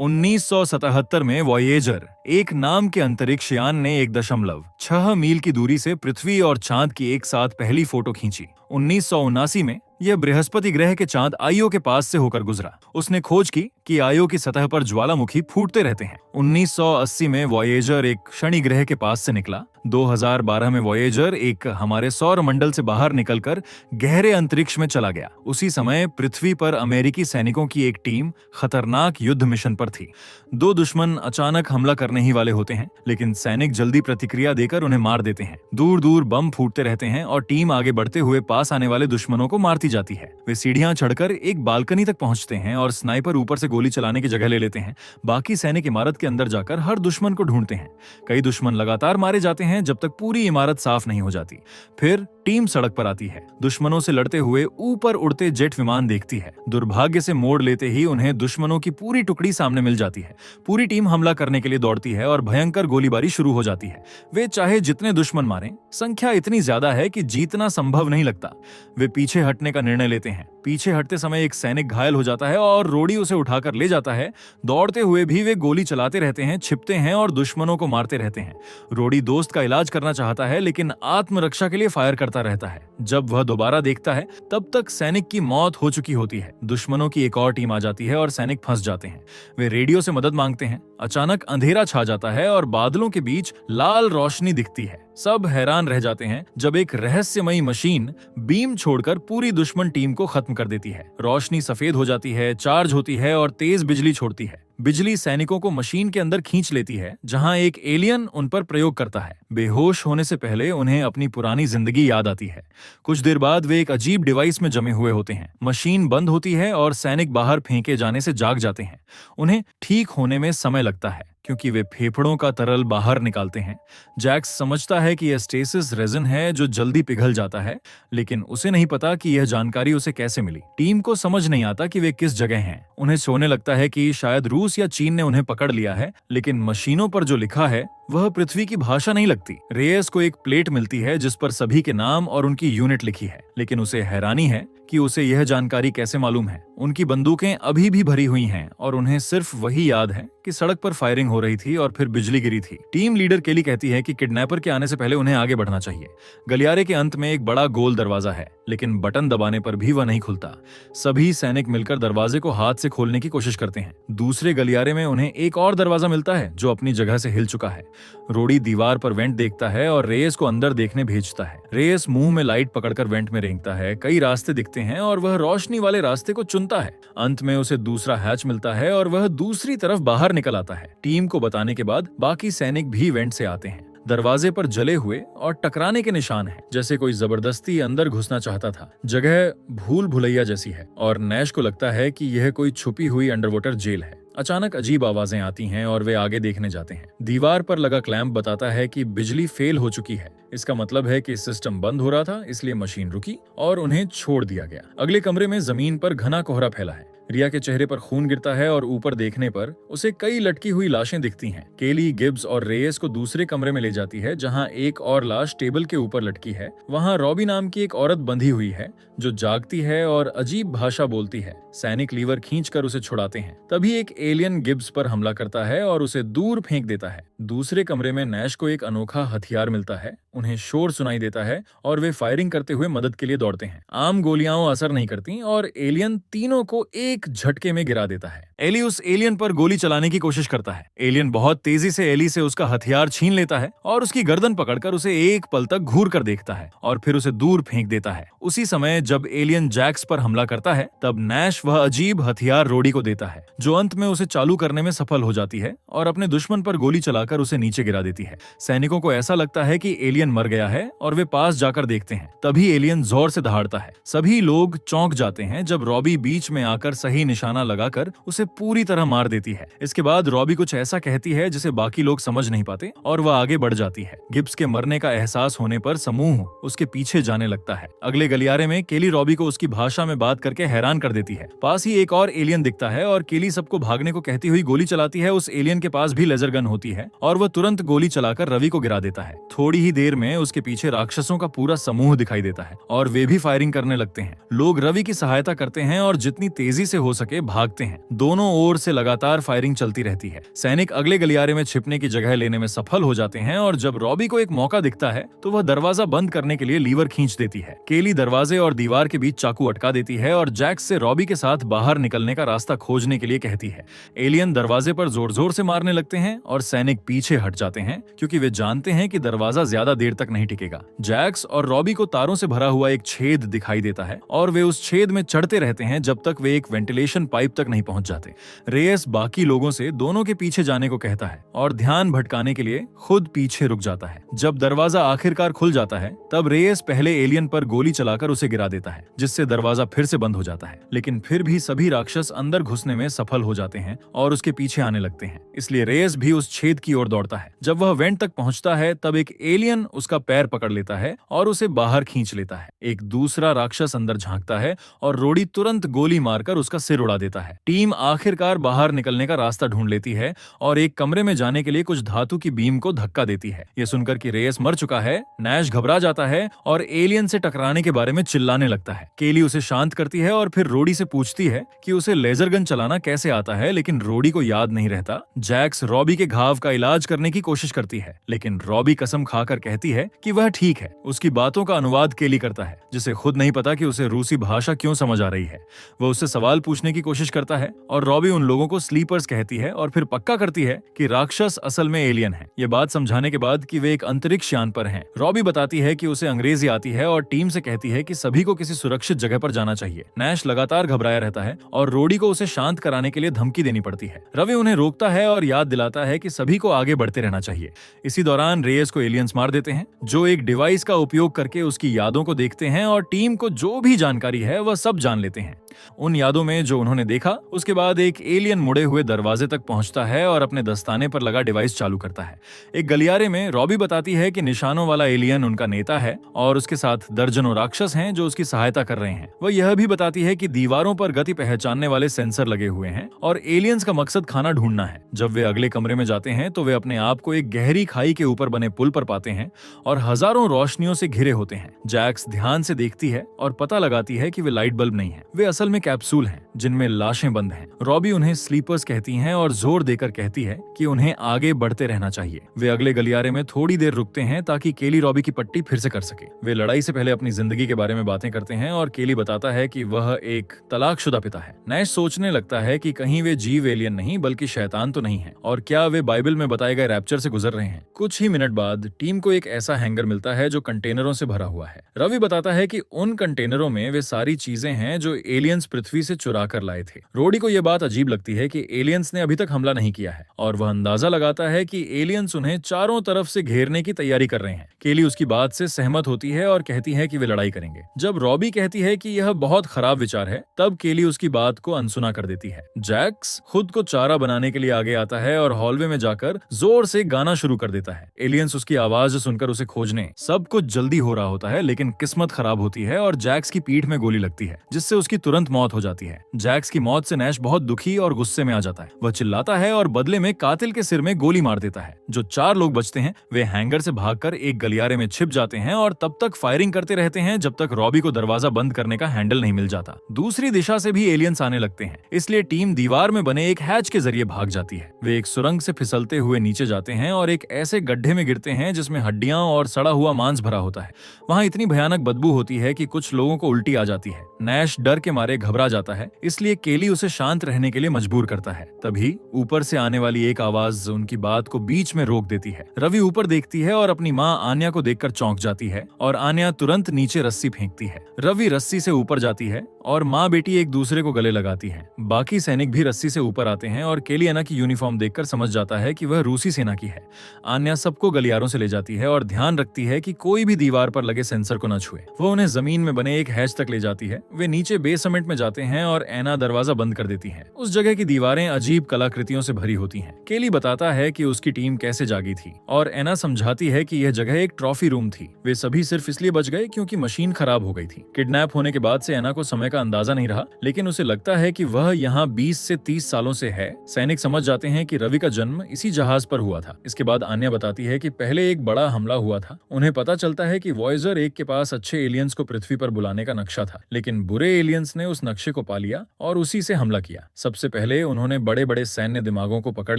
1977 में वॉयेजर एक नाम के अंतरिक्ष यान ने 1.6 मील की दूरी से पृथ्वी और चांद की एक साथ पहली फोटो खींची। 1979 में यह बृहस्पति ग्रह के चांद आईओ के पास से होकर गुजरा। उसने खोज की कि आईओ की सतह पर ज्वालामुखी फूटते रहते हैं। 1980 में वॉयेजर एक शनि ग्रह के पास से निकला। 2012 में वॉयेजर एक हमारे सौर मंडल से बाहर निकलकर गहरे अंतरिक्ष में चला गया। उसी समय पृथ्वी पर अमेरिकी सैनिकों की एक टीम खतरनाक युद्ध मिशन पर थी। दो दुश्मन अचानक हमला करने ही वाले होते हैं, लेकिन सैनिक जल्दी प्रतिक्रिया देकर उन्हें मार देते हैं। दूर दूर बम फूटते रहते हैं और टीम आगे बढ़ते हुए पास आने वाले दुश्मनों को मारती जाती है। वे सीढ़ियां चढ़कर एक बालकनी तक पहुंचते हैं और स्नाइपर ऊपर से गोली चलाने की जगह ले लेते हैं। बाकी सैनिक इमारत के अंदर जाकर हर दुश्मन को ढूंढते हैं। कई दुश्मन लगातार मारे जाते हैं जब तक पूरी इमारत साफ नहीं हो जाती। फिर टीम सड़क पर आती है। दुश्मनों से लड़ते हुए ऊपर उड़ते जेट विमान देखती है। दुर्भाग्य से मोड़ लेते ही उन्हें दुश्मनों की पूरी टुकड़ी सामने मिल जाती है। पूरी टीम हमला करने के लिए दौड़ती है और भयंकर गोलीबारी शुरू हो जाती है। वे चाहे जितने दुश्मन मारें, संख्या इतनी ज्यादा है कि जीतना संभव नहीं लगता। वे पीछे हटने का निर्णय लेते हैं। पीछे हटते समय एक सैनिक घायल हो जाता है और रोडी उसे उठाकर ले जाता है। दौड़ते हुए भी वे गोली चलाते रहते हैं, छिपते हैं और दुश्मनों को मारते रहते हैं। रोडी दोस्त का इलाज करना चाहता है, लेकिन आत्मरक्षा के लिए फायर करता रहता है। जब वह दोबारा देखता है, तब तक सैनिक की मौत हो चुकी होती है। दुश्मनों की एक और टीम आ जाती है और सैनिक फंस जाते हैं। वे रेडियो से मदद मांगते हैं। अचानक अंधेरा छा जाता है और बादलों के बीच लाल रोशनी दिखती है। सब हैरान रह जाते हैं जब एक रहस्यमयी मशीन बीम छोड़कर पूरी दुश्मन टीम को खत्म कर देती है। रोशनी सफेद हो जाती है, चार्ज होती है और तेज बिजली छोड़ती है। बिजली सैनिकों को मशीन के अंदर खींच लेती है, जहां एक एलियन उन पर प्रयोग करता है। बेहोश होने से पहले उन्हें अपनी पुरानी जिंदगी याद आती है। कुछ देर बाद वे एक अजीब डिवाइस में जमे हुए होते हैं। मशीन बंद होती है और सैनिक बाहर फेंके जाने से जाग जाते हैं। उन्हें ठीक होने में समय लगता है, क्योंकि वे फेफड़ों का तरल बाहर निकालते हैं। जैक्स समझता है कि यह स्टेसिस रेजिन है जो जल्दी पिघल जाता है, लेकिन उसे नहीं पता कि यह जानकारी उसे कैसे मिली। टीम को समझ नहीं आता कि वे किस जगह हैं। उन्हें सोने लगता है कि शायद रूस या चीन ने उन्हें पकड़ लिया है, लेकिन मशीनों पर जो लिखा है वह पृथ्वी की भाषा नहीं लगती। रेयस को एक प्लेट मिलती है जिस पर सभी के नाम और उनकी यूनिट लिखी है, लेकिन उसे हैरानी है कि उसे यह जानकारी कैसे मालूम है। उनकी बंदूकें अभी भी भरी हुई हैं और उन्हें सिर्फ वही याद है कि सड़क पर फायरिंग हो रही थी और फिर बिजली गिरी थी। टीम लीडर केली कहती है कि किडनैपर के आने से पहले उन्हें आगे बढ़ना चाहिए। गलियारे के अंत में एक बड़ा गोल दरवाजा है, लेकिन बटन दबाने पर भी वह नहीं खुलता। सभी सैनिक मिलकर दरवाजे को हाथ से खोलने की कोशिश करते हैं। दूसरे गलियारे में उन्हें एक और दरवाजा मिलता है जो अपनी जगह से हिल चुका है। रोडी दीवार पर वेंट देखता है और रेयस को अंदर देखने भेजता है। रेयस मुंह में लाइट पकड़कर वेंट में रेंगता है। कई रास्ते दिखते हैं और वह रोशनी वाले रास्ते को चुनता है। अंत में उसे दूसरा हैच मिलता है और वह दूसरी तरफ बाहर निकल आता है। टीम को बताने के बाद बाकी सैनिक भी वेंट से आते हैं। दरवाजे पर जले हुए और टकराने के निशान हैं, जैसे कोई जबरदस्ती अंदर घुसना चाहता था। जगह भूल भुलैया जैसी है और नैश को लगता है कि यह कोई छुपी हुई अंडरवाटर जेल है। अचानक अजीब आवाजें आती हैं और वे आगे देखने जाते हैं। दीवार पर लगा क्लैंप बताता है कि बिजली फेल हो चुकी है। इसका मतलब है कि सिस्टम बंद हो रहा था, इसलिए मशीन रुकी और उन्हें छोड़ दिया गया। अगले कमरे में जमीन पर घना कोहरा फैला है। रिया के चेहरे पर खून गिरता है और ऊपर देखने पर उसे कई लटकी हुई लाशें दिखती हैं। केली गिब्स और रेयस को दूसरे कमरे में ले जाती है, जहां एक और लाश टेबल के ऊपर लटकी है। वहां रॉबी नाम की एक औरत बंधी हुई है जो जागती है और अजीब भाषा बोलती है। सैनिक लीवर खींचकर उसे छुड़ाते हैं। तभी एक एलियन गिब्स पर हमला करता है और उसे दूर फेंक देता है। दूसरे कमरे में नैश को एक अनोखा हथियार मिलता है। उन्हें शोर सुनाई देता है और वे फायरिंग करते हुए मदद के लिए दौड़ते हैं। आम गोलियां असर नहीं करती और एलियन तीनों को एक झटके में गिरा देता है। एली उस एलियन पर गोली चलाने की कोशिश करता है। एलियन बहुत तेजी से एली से उसका हथियार छीन लेता है और उसकी गर्दन पकड़कर उसे एक पल तक घूर कर देखता है और फिर उसे दूर फेंक देता है। उसी समय जब एलियन जैक्स पर हमला करता है, तब नैश वह अजीब हथियार रोडी को देता है, जो अंत में उसे चालू करने में सफल हो जाती है और अपने दुश्मन पर गोली चलाकर उसे नीचे गिरा देती है। सैनिकों को ऐसा लगता है कि एलियन मर गया है और वे पास जाकर देखते हैं। तभी एलियन जोर से दहाड़ता है। सभी लोग चौंक जाते हैं जब रॉबी बीच में आकर सही निशाना लगाकर उसे पूरी तरह मार देती है। इसके बाद रॉबी कुछ ऐसा कहती है जिसे बाकी लोग समझ नहीं पाते और वह आगे बढ़ जाती है। गिब्स के मरने का एहसास होने पर समूह उसके पीछे जाने लगता है। अगले गलियारे में केली रॉबी को उसकी भाषा में बात करके हैरान कर देती है। पास ही एक और एलियन दिखता है और केली सबको भागने को कहती हुई गोली चलाती है। उस एलियन के पास भी लेजर गन होती है और वह तुरंत गोली चलाकर रवि को गिरा देता है। थोड़ी ही देर देर में उसके पीछे राक्षसों का पूरा समूह दिखाई देता है और वे भी फायरिंग करने लगते हैं। लोग रवि की सहायता करते हैं और जितनी तेजी से हो सके भागते हैं। दोनों ओर से लगातार फायरिंग चलती रहती है। सैनिक अगले गलियारे में छिपने की जगह लेने में सफल हो जाते हैं और जब रॉबी को एक मौका दिखता है तो वह दरवाजा बंद करने के लिए लीवर खींच देती है। केली दरवाजे और दीवार के बीच चाकू अटका देती है और जैक्स से रॉबी के साथ बाहर निकलने का रास्ता खोजने के लिए कहती है। एलियन दरवाजे पर जोर जोर से मारने लगते हैं और सैनिक पीछे हट जाते हैं क्योंकि वे जानते हैं कि दरवाजा ज्यादा देर तक नहीं टिकेगा। जैक्स और रॉबी को तारों से भरा हुआ एक छेद दिखाई देता है और वे उस छेद में चढ़ते रहते हैं जब तक वे एक वेंटिलेशन पाइप तक नहीं पहुंच जाते। रेयस बाकी लोगों से दोनों के पीछे जाने को कहता है और ध्यान भटकाने के लिए खुद पीछे रुक जाता है। जब दरवाजा आखिरकार खुल जाता है तब रेयस पहले एलियन पर गोली चलाकर उसे गिरा देता है, जिससे दरवाजा फिर से बंद हो जाता है। लेकिन फिर भी सभी राक्षस अंदर घुसने में सफल हो जाते हैं और उसके पीछे आने लगते हैं, इसलिए रेयस भी उस छेद की ओर दौड़ता है। जब वह वेंट तक पहुंचता है तब एक एलियन उसका पैर पकड़ लेता है और उसे बाहर खींच लेता है। एक दूसरा राक्षस अंदर झांकता है और रोडी तुरंत गोली मारकर उसका सिर उड़ा देता है। टीम आखिरकार बाहर निकलने का रास्ता ढूंढ लेती है और एक कमरे में जाने के लिए कुछ धातु की बीम को धक्का देती है। यह सुनकर कि रेयस मर चुका है, नैश घबरा जाता है और एलियन से टकराने के बारे में चिल्लाने लगता है। केली उसे शांत करती है और फिर रोडी से पूछती है कि उसे लेजर गन चलाना कैसे आता है, लेकिन रोडी को याद नहीं रहता। जैक्स रॉबी के घाव का इलाज करने की कोशिश करती है, लेकिन रॉबी कसम खाकर कहती है कि वह ठीक है। उसकी बातों का अनुवाद केली करता है, जिसे खुद नहीं पता कि उसे रूसी भाषा क्यों समझ आ रही है। वह उससे सवाल पूछने की कोशिश करता है और रॉबी उन लोगों को स्लीपर्स कहती है और फिर पक्का करती है कि राक्षस असल में एलियन है। ये बात समझाने के बाद कि वे एक अंतरिक्ष यान पर हैं। रॉबी बताती है कि उसे अंग्रेजी आती है और टीम से कहती है कि सभी को किसी सुरक्षित जगह पर जाना चाहिए। नैश लगातार घबराया रहता है और रोडी को उसे शांत कराने के लिए धमकी देनी पड़ती है। रवि उन्हें रोकता है और याद दिलाता है कि सभी को आगे बढ़ते रहना चाहिए। इसी दौरान रेयस को एलियंस मार देते हैं, जो एक डिवाइस का उपयोग करके उसकी यादों को देखते हैं और टीम को जो भी जानकारी है वह सब जान लेते हैं। उन यादों में जो उन्होंने देखा, उसके बाद एक एलियन मुड़े हुए दरवाजे तक पहुंचता है और अपने दस्ताने पर लगा डिवाइस चालू करता है। एक गलियारे में रॉबी बताती है कि निशानों वाला एलियन उनका नेता है और उसके साथ दर्जनों राक्षस हैं जो उसकी सहायता कर रहे हैं। वह यह भी बताती है कि दीवारों पर गति पहचानने वाले सेंसर लगे हुए हैं और एलियंस का मकसद खाना ढूंढना है। जब वे अगले कमरे में जाते हैं तो वे अपने आप को एक गहरी खाई के ऊपर बने पुल पर पाते हैं और हजारों रोशनियों से घिरे होते हैं। जैक्स ध्यान से देखती है और पता लगाती है कि वे लाइट बल्ब नहीं है, वे असल में कैप्सूल हैं जिनमें लाशें बंद हैं। रॉबी उन्हें स्लीपर्स कहती हैं और जोर देकर कहती है कि उन्हें आगे बढ़ते रहना चाहिए। वे अगले गलियारे में थोड़ी देर रुकते हैं ताकि केली रॉबी की पट्टी फिर से कर सके। वे लड़ाई से पहले अपनी जिंदगी के बारे में बातें करते हैं और केली बताता है कि वह एक तलाकशुदा पिता है। नैश सोचने लगता है कि कहीं वे जीव एलियन नहीं बल्कि शैतान तो नहीं है और क्या वे बाइबल में बताए गए रैप्चर से गुजर रहे हैं। कुछ ही मिनट बाद टीम को एक ऐसा हैंगर मिलता है जो कंटेनरों से भरा हुआ है। रवि बताता है कि उन कंटेनरों में वे सारी चीजें हैं जो एलियंस पृथ्वी से चुरा कर लाए थे। रोडी को यह बात अजीब लगती है कि एलियंस ने अभी तक हमला नहीं किया है और वह अंदाजा लगाता है कि एलियंस उन्हें चारों तरफ से घेरने की तैयारी कर रहे हैं। केली उसकी बात से सहमत होती है और कहती है कि वे लड़ाई करेंगे। जब रॉबी कहती है कि यह बहुत खराब विचार है, तब केली उसकी बात को अनसुना कर देती है। जैक्स खुद को चारा बनाने के लिए आगे आता है और हॉलवे में जाकर जोर से गाना शुरू कर देता है। एलियंस उसकी आवाज सुनकर उसे खोजने सब कुछ जल्दी हो रहा होता है, लेकिन किस्मत खराब होती है और जैक्स की पीठ में गोली लगती है, जिससे उसकी तुरंत मौत हो जाती है। जैक्स की मौत से नैश बहुत दुखी और गुस्से में आ जाता है। वह चिल्लाता है और बदले में कातिल के सिर में गोली मार देता है। जो 4 लोग बचते हैं वे हैंगर से भागकर एक गलियारे में छिप जाते हैं और तब तक फायरिंग करते रहते हैं जब तक रॉबी को दरवाजा बंद करने का हैंडल नहीं मिल जाता। दूसरी दिशा से भी एलियंस आने लगते हैं, इसलिए टीम दीवार में बने एक हैच के जरिए भाग जाती है। वे एक सुरंग से फिसलते हुए नीचे जाते हैं और एक ऐसे गड्ढे में गिरते हैं जिसमें हड्डियां और सड़ा हुआ मांस भरा होता है। वहां इतनी भयानक बदबू होती है कि कुछ लोगों को उल्टी आ जाती है। नैश डर के मारे घबरा जाता है, इसलिए केली उसे शांत रहने के लिए मजबूर करता है। तभी ऊपर से आने वाली एक आवाज उनकी बात को बीच में रोक देती है। रवि ऊपर देखती है और अपनी माँ आन्या को देखकर चौंक जाती है और आन्या तुरंत नीचे रस्सी फेंकती है। रवि रस्सी से ऊपर जाती है और माँ बेटी एक दूसरे को गले लगाती हैं। बाकी सैनिक भी रस्सी से ऊपर आते हैं और केली अन्ना की यूनिफॉर्म देखकर समझ जाता है कि वह रूसी सेना की है। आन्या सबको गलियारों से ले जाती है और ध्यान रखती है कि कोई भी दीवार पर लगे सेंसर को न छुए। वो उन्हें जमीन में बने एक हैच तक ले जाती है। वे नीचे बेसमेंट में जाते हैं और एना दरवाजा बंद कर देती है। उस जगह की दीवारें अजीब कलाकृतियों से भरी होती हैं। केली बताता है कि उसकी टीम कैसे जागी थी और एना समझाती है कि यह जगह एक ट्रॉफी रूम थी। वे सभी सिर्फ इसलिए बच गए क्योंकि मशीन खराब हो गई थी। किडनैप होने के बाद से एना को समय का अंदाजा नहीं रहा, लेकिन उसे लगता है कि वह यहाँ 20 से 30 सालों से है। सैनिक समझ जाते हैं कि रवि का जन्म इसी जहाज पर हुआ था। इसके बाद आन्या बताती है कि पहले एक बड़ा हमला हुआ था। उन्हें पता चलता है कि वॉयेजर 1 के पास अच्छे एलियंस को पृथ्वी पर बुलाने का नक्शा था, लेकिन बुरे एलियंस ने उस नक्शे को पा लिया और उसी से हमला किया। सबसे पहले उन्होंने बड़े बड़े सैन्य दिमागों को पकड़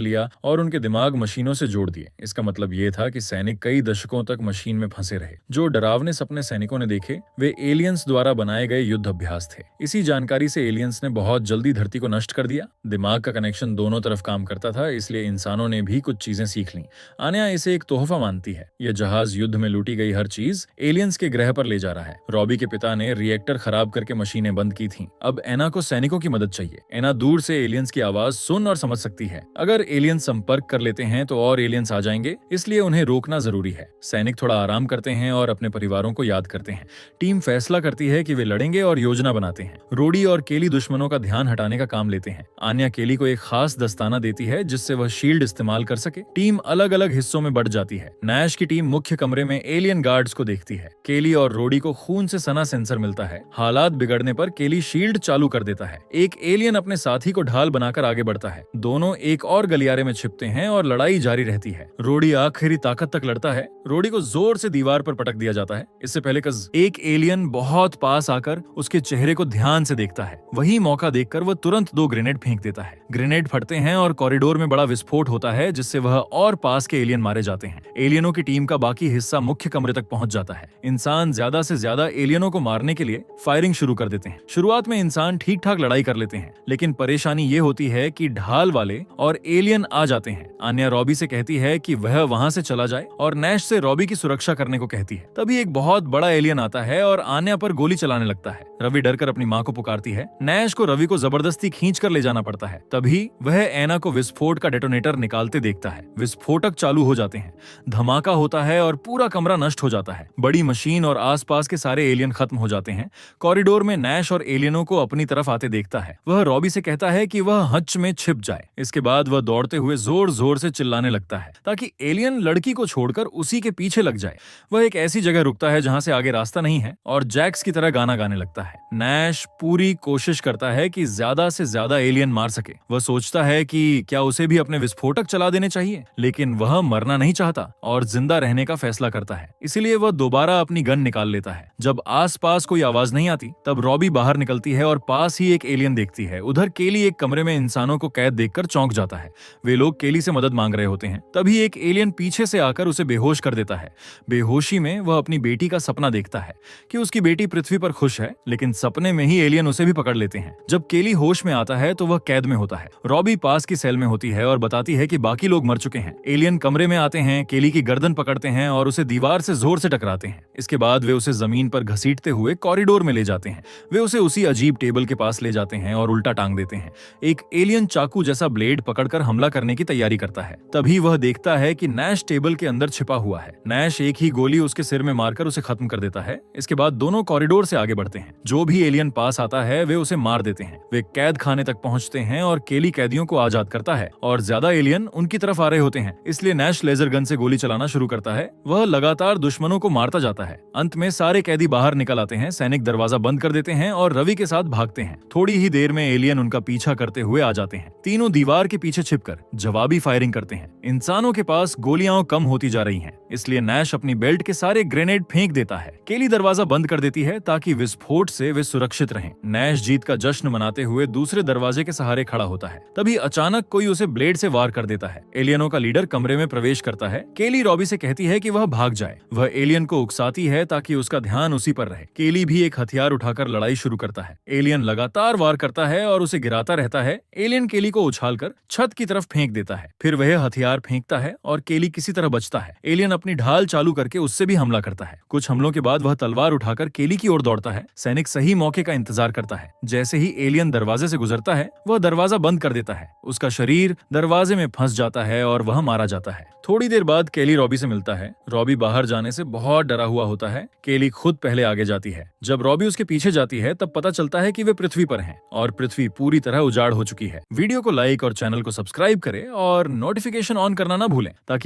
लिया और उनके दिमाग मशीनों से जोड़ दिए। इसका मतलब ये था कि सैनिक कई दशकों तक मशीन में फंसे रहे। जो डरावने सपने सैनिकों ने देखे वे एलियंस द्वारा बनाए गए युद्ध अभ्यास थे। इसी जानकारी से एलियंस ने बहुत जल्दी धरती को नष्ट कर दिया। दिमाग का कनेक्शन दोनों तरफ काम करता था, इसलिए इंसानों ने भी कुछ चीजें सीख ली। आन्या इसे एक तोहफा मानती है। यह जहाज युद्ध में लूटी गई हर चीज एलियंस के ग्रह पर ले जा रहा है। रॉबी के पिता ने रिएक्टर खराब करके मशीनें बंद की थीं। अब एना को सैनिकों की मदद चाहिए। एना दूर से एलियंस की आवाज सुन और समझ सकती है। अगर एलियंस संपर्क कर लेते हैं तो और एलियंस आ जाएंगे, इसलिए उन्हें रोकना जरूरी है। सैनिक थोड़ा आराम करते हैं और अपने परिवारों को याद करते हैं। टीम फैसला करती है कि वे लड़ेंगे और योजना बनाते हैं। रोडी और केली दुश्मनों का ध्यान हटाने का काम लेते हैं। आन्या केली को एक खास दस्ताना देती है जिससे वह शील्ड इस्तेमाल कर सके। टीम अलग अलग हिस्सों में बढ़ जाती है। नैश की टीम मुख्य कमरे में एलियन गार्ड्स को देखती है। केली और रोडी को खून से सना सेंसर मिलता है। हालात बिगड़ने पर केली शील्ड चालू कर देता है। एक एलियन अपने साथी को ढाल बनाकर आगे बढ़ता है। दोनों एक और गलियारे में छिपते हैं और लड़ाई जारी रहती है। रोडी आखिरी ताकत तक लड़ता है। रोडी को जोर से दीवार पर पटक दिया जाता है। इससे पहले एक एलियन बहुत पास आकर उसके चेहरे को ध्यान से देखता है। वही मौका देखकर वह तुरंत 2 ग्रेनेड फेंक देता है। ग्रेनेड फटते हैं और कॉरिडोर में बड़ा विस्फोट होता है, जिससे वह और पास के एलियन मारे जाते हैं। एलियनों की टीम का बाकी हिस्सा मुख्य कमरे तक पहुंच जाता है। इंसान ज्यादा से ज्यादा एलियनों को मारने के लिए फायरिंग शुरू कर देते हैं। शुरुआत में इंसान ठीक ठाक लड़ाई कर लेते हैं, लेकिन परेशानी ये होती है कि ढाल वाले और एलियन आ जाते हैं। आन्या रॉबी से कहती है कि वह वहां से चला जाए और नैश से रॉबी की सुरक्षा करने को कहती है। तभी एक बहुत बड़ा एलियन आता है और आन्या पर गोली चलाने लगता है। रवि डरकर अपनी मां को पुकारती है। नैश को रवि को जबरदस्ती खींच कर ले जाना पड़ता है। तभी वह एना को विस्फोट का डेटोनेटर निकालते देखता है। विस्फोटक चालू हो जाते हैं। धमाका होता है और पूरा कमरा नष्ट हो जाता है। बड़ी मशीन और आसपास के सारे एलियन खत्म हो जाते हैं। कॉरिडोर में नैश और एलियनों को अपनी तरफ आते देखता है। वह रॉबी से कहता है कि वह हच में छिप जाए। इसके बाद वह दौड़ते हुए जोर जोर से चिल्लाने लगता है ताकि एलियन लड़की को छोड़कर उसी के पीछे लग जाए। वह एक ऐसी जगह रुकता है जहां से आगे रास्ता नहीं है और जैक्स की तरह गाना गाने लगता है। नैश पूरी कोशिश करता है कि ज्यादा से ज्यादा एलियन मार सके। वह सोचता है कि क्या उसे भी अपने विस्फोटक चला देने चाहिए, लेकिन वह मरना नहीं चाहता और जिंदा रहने का फैसला करता है। इसीलिए वह दोबारा अपनी गन निकाल लेता है। जब आसपास कोई आवाज नहीं आती तब रॉबी बाहर निकलती है और पास ही एक एलियन देखती है। उधर केली एक कमरे में इंसानों को कैद देखकर चौंक जाता है। वे लोग केली से मदद मांग रहे होते हैं। तभी एक एलियन पीछे से आकर उसे बेहोश कर देता है। बेहोशी में वह अपनी बेटी का सपना देखता है कि उसकी बेटी पृथ्वी पर खुश है, लेकिन सपने में ही एलियन उसे भी पकड़ लेते हैं। जब केली होश में आता है तो वह कैद में होता है। रॉबी पास की सेल में होती है और बताती है कि बाकी लोग मर चुके हैं। एलियन कमरे में आते हैं, केली की गर्दन पकड़ते हैं और उसे दीवार से जोर से टकराते हैं। इसके बाद वे उसे जमीन पर घसीटते हुए कॉरिडोर में ले जाते हैं। वे उसे उसी अजीब टेबल के पास ले जाते हैं और उल्टा टांग देते हैं। एक एलियन चाकू जैसा ब्लेड पकड़कर हमला करने की तैयारी करता है। तभी वह देखता है कि नैश टेबल के अंदर छिपा हुआ है। नैश एक ही गोली उसके सिर में मारकर उसे खत्म कर देता है। इसके बाद दोनों कॉरिडोर से आगे बढ़ते हैं। जो भी एलियन पास आता है वे उसे मार देते हैं। वे कैद खाने तक पहुंचते हैं और केली कैदियों को आजाद करता है और ज्यादा एलियन उनकी तरफ आ रहे होते हैं। इसलिए नैश लेजर गन से गोली चलाना शुरू करता है। वह लगातार दुश्मनों को मारता जाता है। अंत में सारे कैदी बाहर निकल आते हैं। सैनिक दरवाजा बंद कर देते हैं और रवि के साथ भागते हैं। थोड़ी ही देर में एलियन उनका पीछा करते हुए आ जाते हैं। तीनों दीवार के पीछे छिपकर जवाबी फायरिंग करते हैं। इंसानों के पास गोलियां कम होती जा रही हैं, इसलिए नैश अपनी बेल्ट के सारे ग्रेनेड फेंक देता है। केली दरवाजा बंद कर देती है ताकि विस्फोट से वे सुरक्षित रहें। नैश जीत का जश्न मनाते हुए दूसरे दरवाजे के सहारे खड़ा होता है। तभी अचानक कोई उसे ब्लेड से वार कर देता है। एलियनों का लीडर कमरे में प्रवेश करता है। केली रॉबी से कहती है कि वह भाग जाए। वह एलियन को उकसाती है ताकि उसका ध्यान उसी पर रहे। केली भी एक हथियार उठाकर लड़ाई शुरू करता है। एलियन लगातार वार करता है और उसे गिराता रहता है। एलियन केली को उछालकर छत की तरफ फेंक देता है। फिर वह हथियार फेंकता है और केली किसी तरह बचता है। एलियन अपनी ढाल चालू करके उससे भी हमला करता है। कुछ हमलों के बाद वह तलवार उठाकर केली की ओर दौड़ता है। सैनिक सही मौके का इंतजार करता है। जैसे ही एलियन दरवाजे से गुजरता है वह दरवाजा बंद कर देता है। उसका शरीर दरवाजे में फंस जाता है और वह मारा जाता है। थोड़ी देर बाद केली रॉबी से मिलता है। रॉबी बाहर जाने से बहुत डरा हुआ होता है। केली खुद पहले आगे जाती है। जब रॉबी उसके पीछे जाती है तब पता चलता है कि वे पृथ्वी पर हैं और पृथ्वी पूरी तरह उजाड़ हो चुकी है। वीडियो को लाइक और चैनल को सब्सक्राइब करें और नोटिफिकेशन ऑन करना ना भूलें ताकि